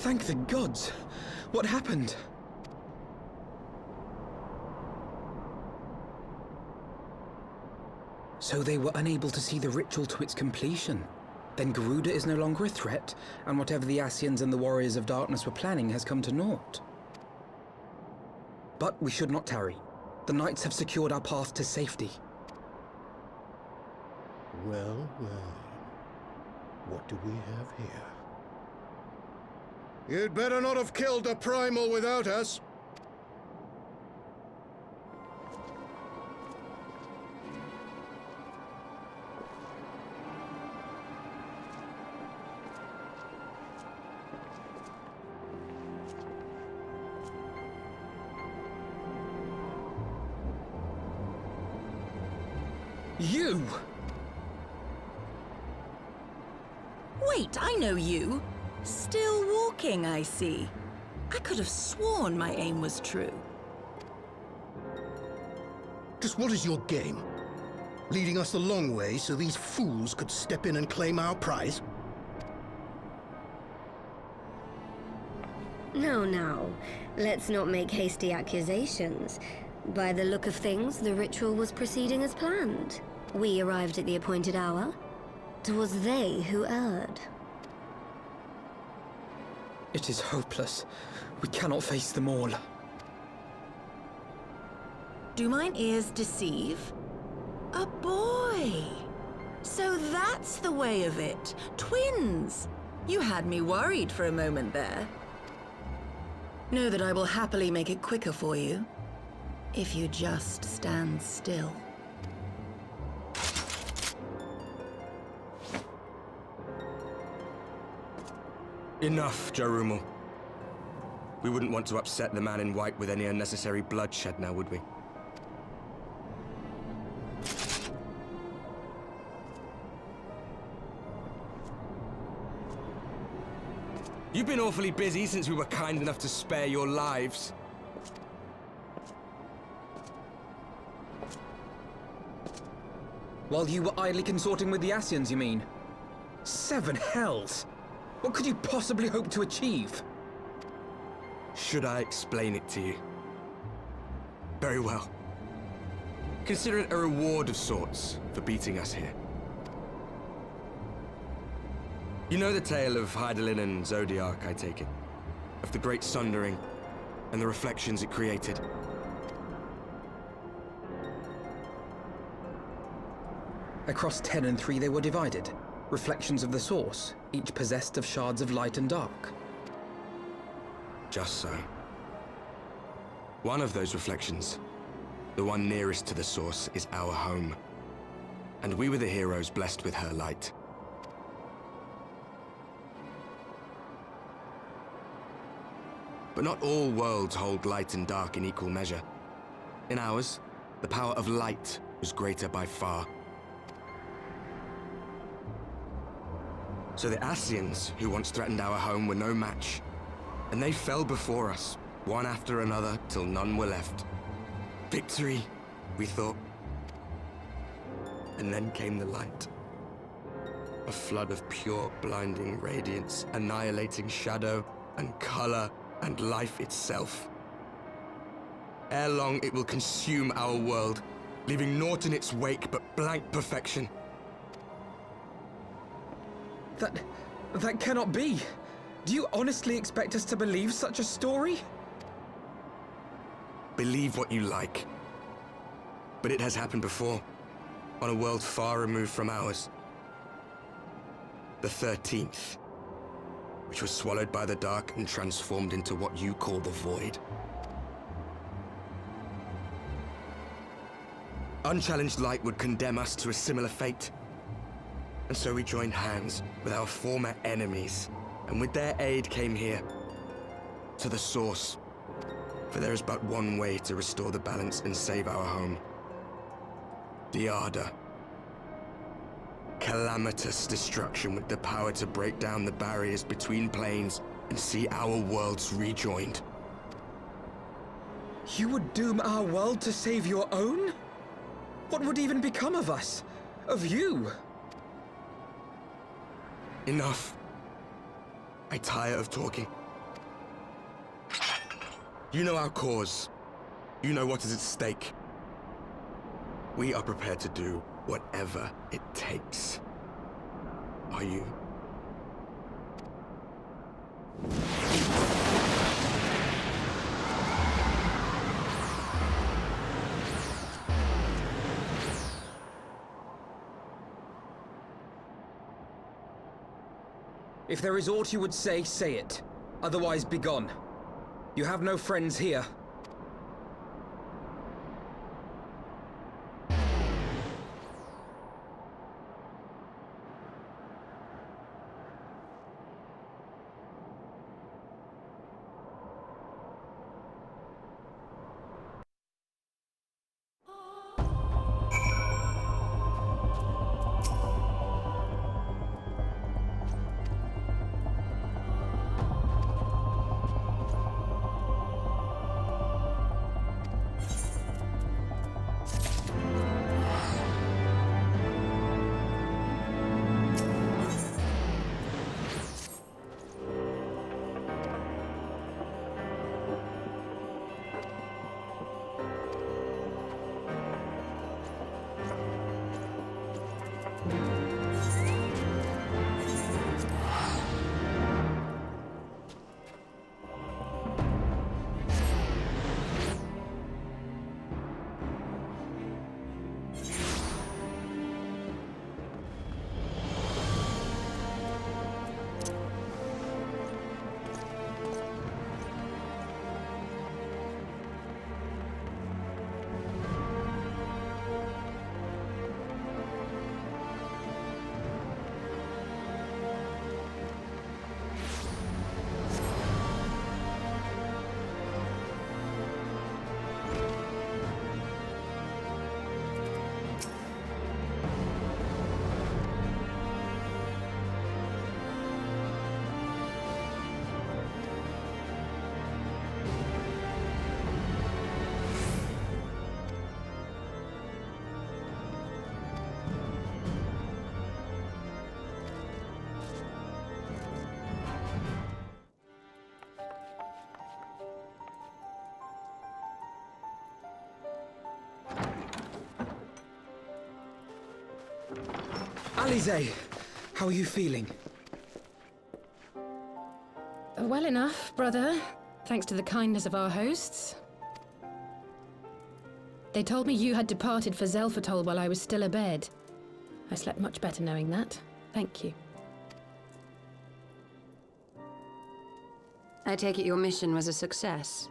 Thank the gods! What happened? So they were unable to see the ritual to its completion. Then Garuda is no longer a threat, and whatever the Ascians and the Warriors of Darkness were planning has come to naught. But we should not tarry. The knights have secured our path to safety. Well, well. What do we have here? You'd better not have killed the Primal without us. You! Wait, I know you. Still walking, I see. I could have sworn my aim was true. Just what is your game? Leading us the long way so these fools could step in and claim our prize? No. Let's not make hasty accusations. By the look of things, the ritual was proceeding as planned. We arrived at the appointed hour. 'Twas they who erred. It is hopeless. We cannot face them all. Do mine ears deceive? A boy! So that's the way of it. Twins! You had me worried for a moment there. Know that I will happily make it quicker for you, if you just stand still. Enough, Jarumal. We wouldn't want to upset the man in white with any unnecessary bloodshed now, would we? You've been awfully busy since we were kind enough to spare your lives. While you were idly consorting with the Ascians, you mean? 7 hells! What could you possibly hope to achieve? Should I explain it to you? Very well. Consider it a reward of sorts for beating us here. You know the tale of Hydaelyn and Zodiac, I take it? Of the Great Sundering and the reflections it created? Across 10 and 3 they were divided. Reflections of the source, each possessed of shards of light and dark. Just so. One of those reflections, the one nearest to the source, is our home. And we were the heroes blessed with her light. But not all worlds hold light and dark in equal measure. In ours, the power of light was greater by far. So the Ascians, who once threatened our home, were no match. And they fell before us, one after another, till none were left. Victory, we thought. And then came the light. A flood of pure, blinding radiance, annihilating shadow and color and life itself. Ere long, it will consume our world, leaving naught in its wake but blank perfection. That cannot be. Do you honestly expect us to believe such a story? Believe what you like. But it has happened before, on a world far removed from ours. The 13th, which was swallowed by the dark and transformed into what you call the Void. Unchallenged light would condemn us to a similar fate. And so we joined hands with our former enemies, and with their aid came here, to the source. For there is but one way to restore the balance and save our home. The Ardor. Calamitous destruction with the power to break down the barriers between planes and see our worlds rejoined. You would doom our world to save your own? What would even become of us? Of you? Enough. I tire of talking. You know our cause. You know what is at stake. We are prepared to do whatever it takes. Are you? If there is aught you would say it. Otherwise, begone. You have no friends here. Alize, how are you feeling? Well enough, brother. Thanks to the kindness of our hosts. They told me you had departed for Zelfatol while I was still abed. I slept much better knowing that. Thank you. I take it your mission was a success.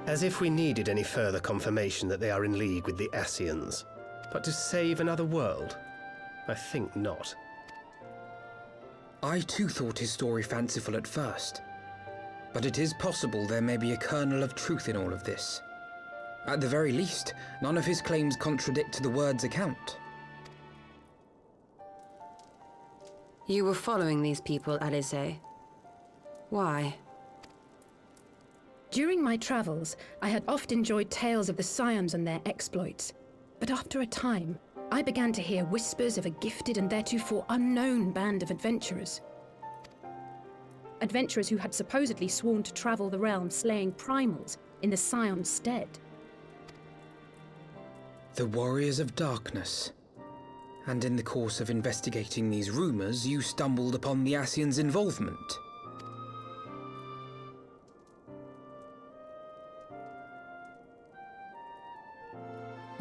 As if we needed any further confirmation that they are in league with the Ascians. But to save another world? I think not. I too thought his story fanciful at first. But it is possible there may be a kernel of truth in all of this. At the very least, none of his claims contradict the word's account. You were following these people, Alize. Why? During my travels, I had oft enjoyed tales of the Scions and their exploits. But after a time, I began to hear whispers of a gifted and theretofore unknown band of adventurers. Adventurers who had supposedly sworn to travel the realm slaying primals in the Scion's stead. The Warriors of Darkness. And in the course of investigating these rumors, you stumbled upon the Ascians' involvement.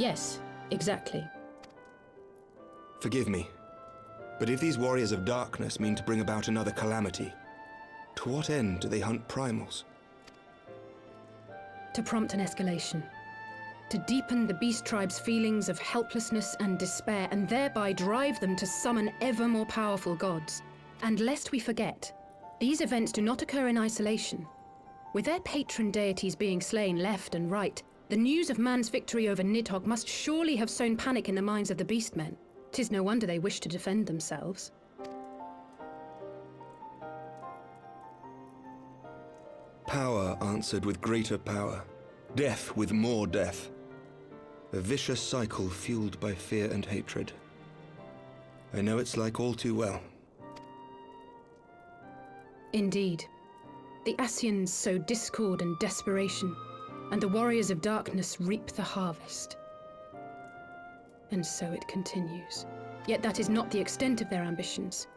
Yes, exactly. Forgive me, but if these Warriors of Darkness mean to bring about another calamity, to what end do they hunt primals? To prompt an escalation. To deepen the beast tribe's feelings of helplessness and despair, and thereby drive them to summon ever more powerful gods. And lest we forget, these events do not occur in isolation. With their patron deities being slain left and right, the news of man's victory over Nidhogg must surely have sown panic in the minds of the Beastmen. 'Tis no wonder they wish to defend themselves. Power answered with greater power, death with more death. A vicious cycle fueled by fear and hatred. I know it's like all too well. Indeed. The Ascians sow discord and desperation, and the warriors of darkness reap the harvest. And so it continues. Yet that is not the extent of their ambitions.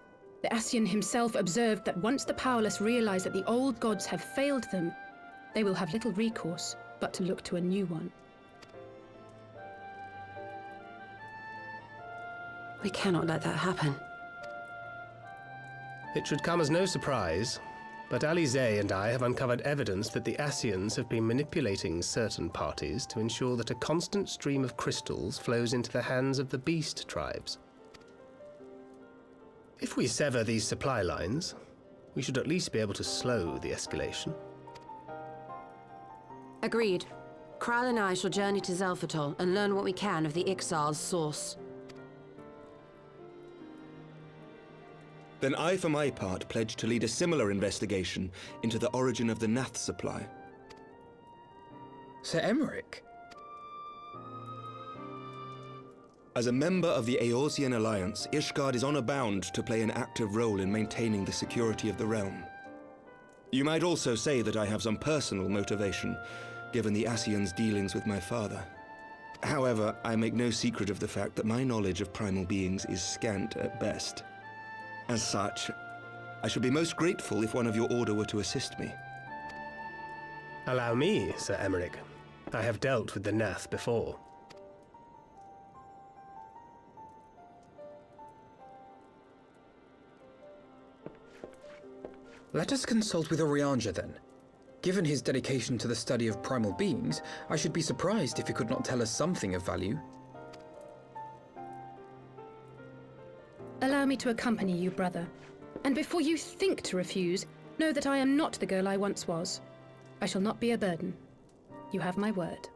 The Ascian himself observed that once the powerless realize that the old gods have failed them, they will have little recourse but to look to a new one. We cannot let that happen. It should come as no surprise, but Alizé and I have uncovered evidence that the Ascians have been manipulating certain parties to ensure that a constant stream of crystals flows into the hands of the beast tribes. If we sever these supply lines, we should at least be able to slow the escalation. Agreed. Kral and I shall journey to Zelphatol and learn what we can of the Ixal's source. Then I, for my part, pledge to lead a similar investigation into the origin of the Nath supply. Sir Emmerich? As a member of the Eorzean Alliance, Ishgard is honor-bound to play an active role in maintaining the security of the realm. You might also say that I have some personal motivation, given the Ascians' dealings with my father. However, I make no secret of the fact that my knowledge of primal beings is scant at best. As such, I should be most grateful if one of your order were to assist me. Allow me, Sir Emmerich. I have dealt with the Nath before. Let us consult with Orianja then. Given his dedication to the study of primal beings, I should be surprised if he could not tell us something of value. Allow me to accompany you, brother. And before you think to refuse, know that I am not the girl I once was. I shall not be a burden. You have my word.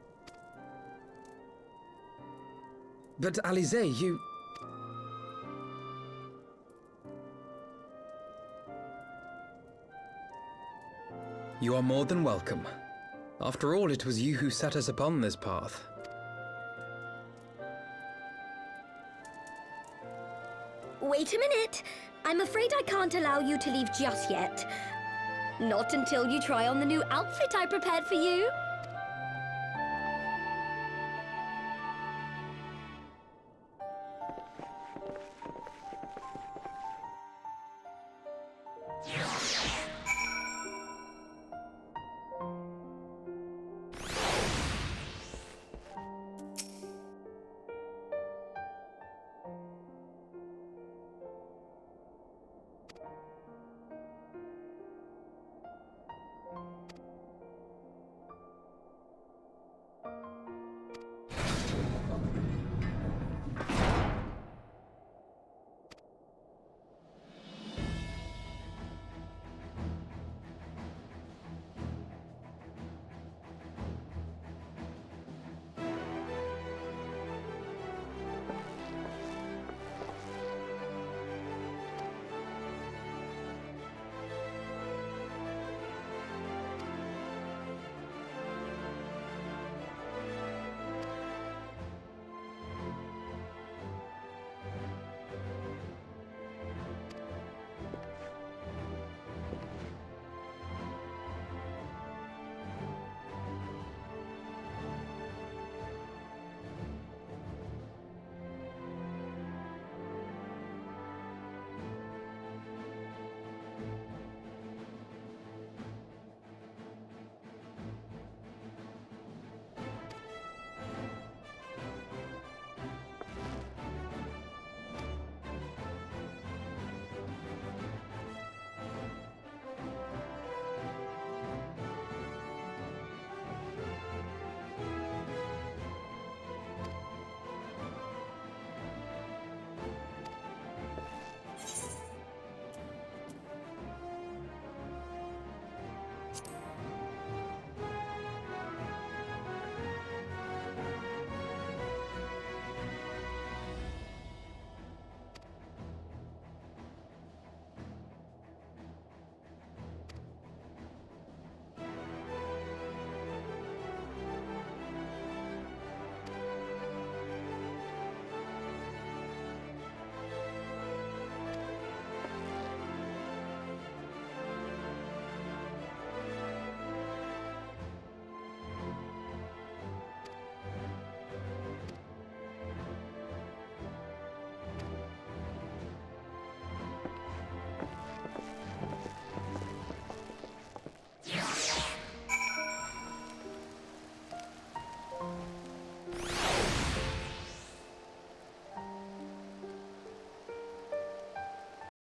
But Alizé, you... You are more than welcome. After all, it was you who set us upon this path. Wait a minute. I'm afraid I can't allow you to leave just yet. Not until you try on the new outfit I prepared for you.